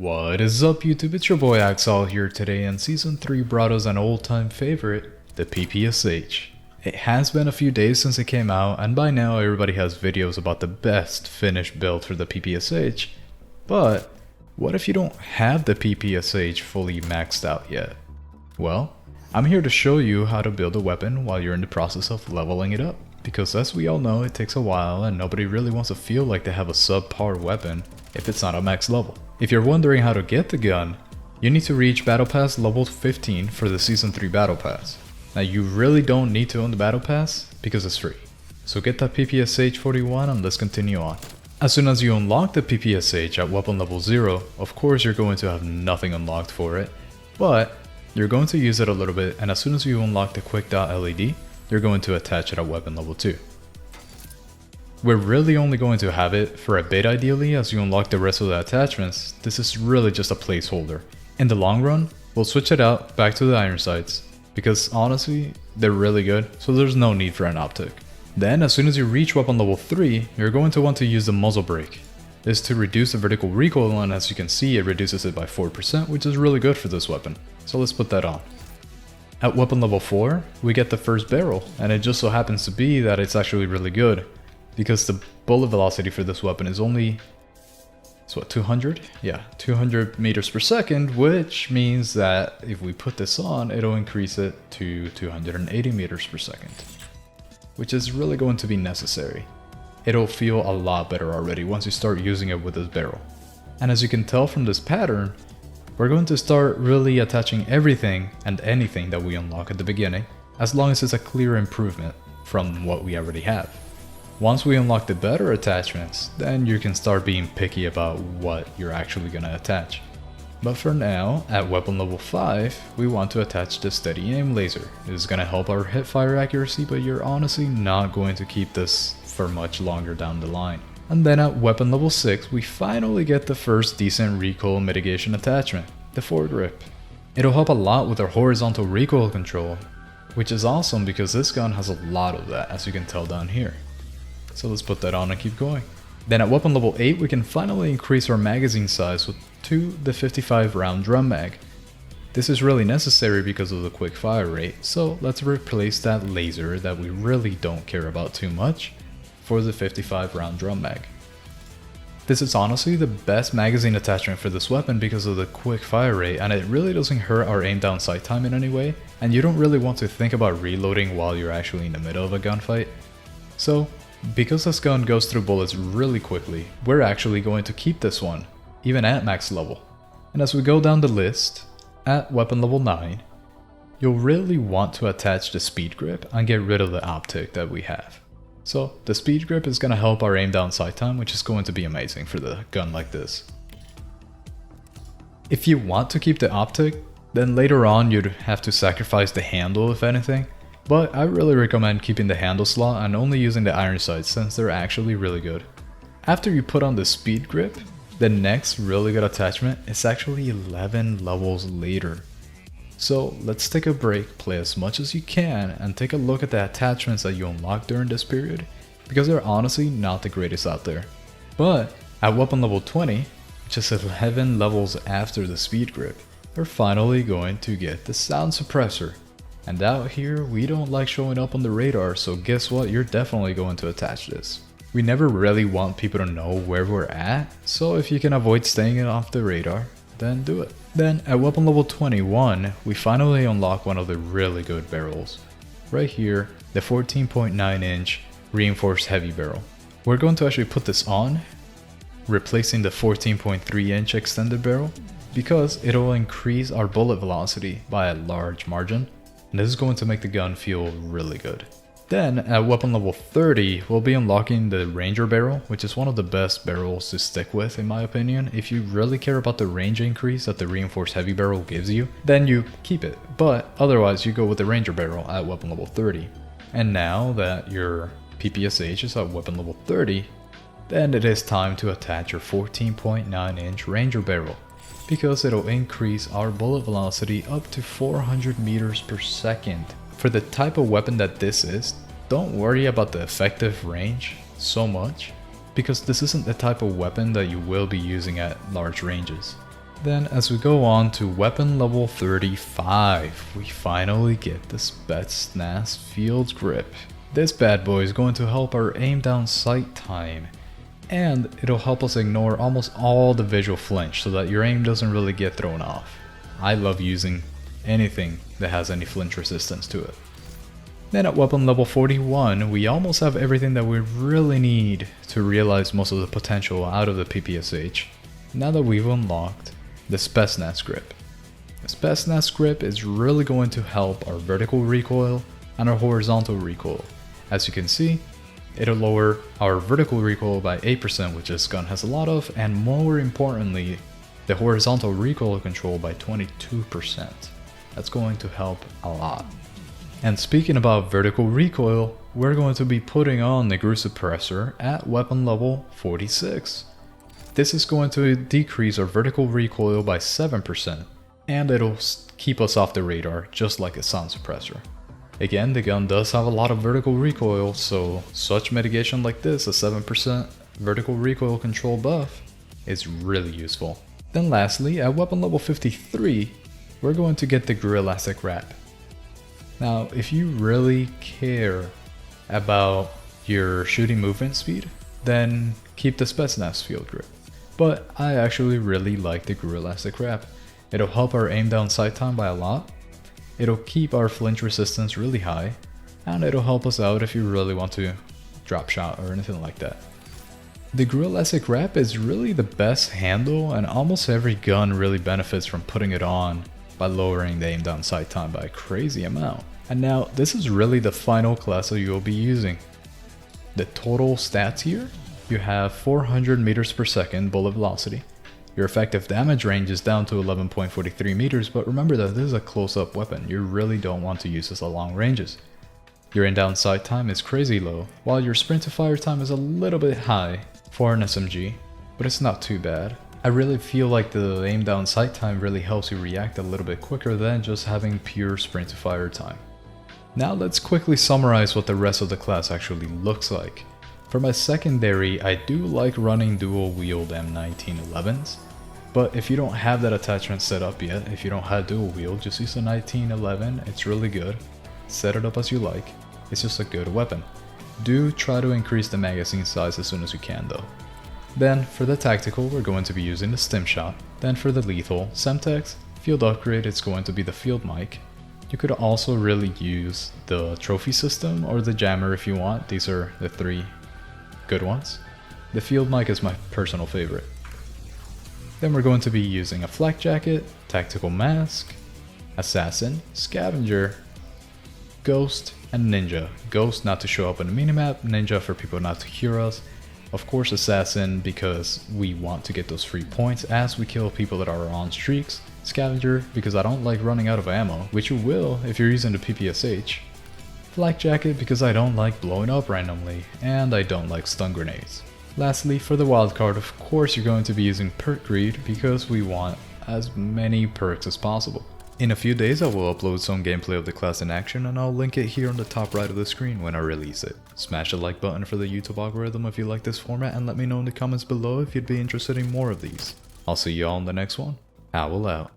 What is up YouTube, it's your boy AuxOwl here today, and Season 3 brought us an old-time favorite, the PPSH. It has been a few days since it came out, and by now everybody has videos about the best finished build for the PPSH, but what if you don't have the PPSH fully maxed out yet? Well, I'm here to show you how to build a weapon while you're in the process of leveling it up, because as we all know it takes a while and nobody really wants to feel like they have a subpar weapon if it's not a max level. If you're wondering how to get the gun, you need to reach Battle Pass level 15 for the Season 3 Battle Pass. Now you really don't need to own the Battle Pass because it's free. So get that PPSH-41 and let's continue on. As soon as you unlock the PPSH at weapon level 0, of course you're going to have nothing unlocked for it, but you're going to use it a little bit, and as soon as you unlock the quick dot LED, you're going to attach it at weapon level 2. We're really only going to have it for a bit ideally. As you unlock the rest of the attachments, this is really just a placeholder. In the long run, we'll switch it out back to the iron sights, because honestly, they're really good, so there's no need for an optic. Then as soon as you reach weapon level 3, you're going to want to use the muzzle brake. This is to reduce the vertical recoil, and as you can see it reduces it by 4%, which is really good for this weapon. So let's put that on. At weapon level 4, we get the first barrel, and it just so happens to be that it's actually really good, because the bullet velocity for this weapon is only, it's what, 200? Yeah, 200 meters per second, which means that if we put this on, it'll increase it to 280 meters per second, which is really going to be necessary. It'll feel a lot better already once you start using it with this barrel. And as you can tell from this pattern, we're going to start really attaching everything and anything that we unlock at the beginning, as long as it's a clear improvement from what we already have. Once we unlock the better attachments, then you can start being picky about what you're actually going to attach. But for now, at weapon level 5, we want to attach the steady aim laser. This is going to help our hipfire accuracy, but you're honestly not going to keep this for much longer down the line. And then at weapon level 6, we finally get the first decent recoil mitigation attachment, the foregrip. It'll help a lot with our horizontal recoil control, which is awesome because this gun has a lot of that, as you can tell down here. So let's put that on and keep going. Then at weapon level 8, we can finally increase our magazine size to the 55 round drum mag. This is really necessary because of the quick fire rate, so let's replace that laser that we really don't care about too much for the 55 round drum mag. This is honestly the best magazine attachment for this weapon because of the quick fire rate, and it really doesn't hurt our aim down sight time in any way, and you don't really want to think about reloading while you're actually in the middle of a gunfight. So because this gun goes through bullets really quickly, we're actually going to keep this one, even at max level. And as we go down the list, at weapon level 9, you'll really want to attach the speed grip and get rid of the optic that we have. So the speed grip is going to help our aim down sight time, which is going to be amazing for the gun like this. If you want to keep the optic, then later on you'd have to sacrifice the handle if anything. But I really recommend keeping the handle slot and only using the iron sights since they're actually really good. After you put on the speed grip, the next really good attachment is actually 11 levels later. So let's take a break, play as much as you can, and take a look at the attachments that you unlock during this period, because they're honestly not the greatest out there. But at weapon level 20, just 11 levels after the speed grip, we're finally going to get the sound suppressor. And out here, we don't like showing up on the radar, so guess what, you're definitely going to attach this. We never really want people to know where we're at, so if you can avoid staying off the radar, then do it. Then at weapon level 21, we finally unlock one of the really good barrels. Right here, the 14.9 inch reinforced heavy barrel. We're going to actually put this on, replacing the 14.3 inch extended barrel, because it'll increase our bullet velocity by a large margin. And this is going to make the gun feel really good. Then at weapon level 30, we'll be unlocking the Ranger barrel, which is one of the best barrels to stick with in my opinion. If you really care about the range increase that the reinforced heavy barrel gives you, then you keep it. But otherwise you go with the Ranger barrel at weapon level 30. And now that your PPSH is at weapon level 30, then it is time to attach your 14.9 inch Ranger barrel, because it'll increase our bullet velocity up to 400 meters per second. For the type of weapon that this is, don't worry about the effective range so much, because this isn't the type of weapon that you will be using at large ranges. Then as we go on to weapon level 35, we finally get the Spetsnaz Field Grip. This bad boy is going to help our aim down sight time, and it'll help us ignore almost all the visual flinch so that your aim doesn't really get thrown off. I love using anything that has any flinch resistance to it. Then at weapon level 41, we almost have everything that we really need to realize most of the potential out of the PPSH, now that we've unlocked the Spetsnaz Grip. The Spetsnaz Grip is really going to help our vertical recoil and our horizontal recoil. As you can see, it'll lower our vertical recoil by 8%, which this gun has a lot of, and more importantly, the horizontal recoil control by 22%. That's going to help a lot. And speaking about vertical recoil, we're going to be putting on the Grue Suppressor at weapon level 46. This is going to decrease our vertical recoil by 7%, and it'll keep us off the radar just like a sound suppressor. Again, the gun does have a lot of vertical recoil, so such mitigation like this, a 7% vertical recoil control buff, is really useful. Then lastly, at weapon level 53, we're going to get the Grue Elastic Wrap. Now, if you really care about your shooting movement speed, then keep the Spetsnaz Field Grip. But I actually really like the Grue Elastic Wrap. It'll help our aim down sight time by a lot, it'll keep our flinch resistance really high, and it'll help us out if you really want to drop shot or anything like that. The Grue Elastic Wrap is really the best handle, and almost every gun really benefits from putting it on by lowering the aim down sight time by a crazy amount. And now this is really the final class that you will be using. The total stats here, you have 400 meters per second bullet velocity. Your effective damage range is down to 11.43 meters, but remember that this is a close-up weapon. You really don't want to use this at long ranges. Your aim down sight time is crazy low, while your sprint to fire time is a little bit high for an SMG, but it's not too bad. I really feel like the aim down sight time really helps you react a little bit quicker than just having pure sprint to fire time. Now let's quickly summarize what the rest of the class actually looks like. For my secondary, I do like running dual wield M1911s, but if you don't have that attachment set up yet, if you don't have dual wield, just use a 1911, it's really good. Set it up as you like, it's just a good weapon. Do try to increase the magazine size as soon as you can though. Then for the tactical, we're going to be using the stim shot. Then for the lethal, Semtex, field upgrade, it's going to be the field mic. You could also really use the trophy system or the jammer if you want. These are the three good ones. The field mic is my personal favorite. Then we're going to be using a flak jacket, tactical mask, assassin, scavenger, ghost, and ninja. Ghost not to show up on the minimap, ninja for people not to hear us. Of course assassin because we want to get those free points as we kill people that are on streaks. Scavenger because I don't like running out of ammo, which you will if you're using the PPSH. Flak jacket because I don't like blowing up randomly, and I don't like stun grenades. Lastly, for the wildcard, of course you're going to be using perk greed because we want as many perks as possible. In a few days I will upload some gameplay of the class in action, and I'll link it here on the top right of the screen when I release it. Smash the like button for the YouTube algorithm if you like this format, and let me know in the comments below if you'd be interested in more of these. I'll see you all in the next one. Owl out.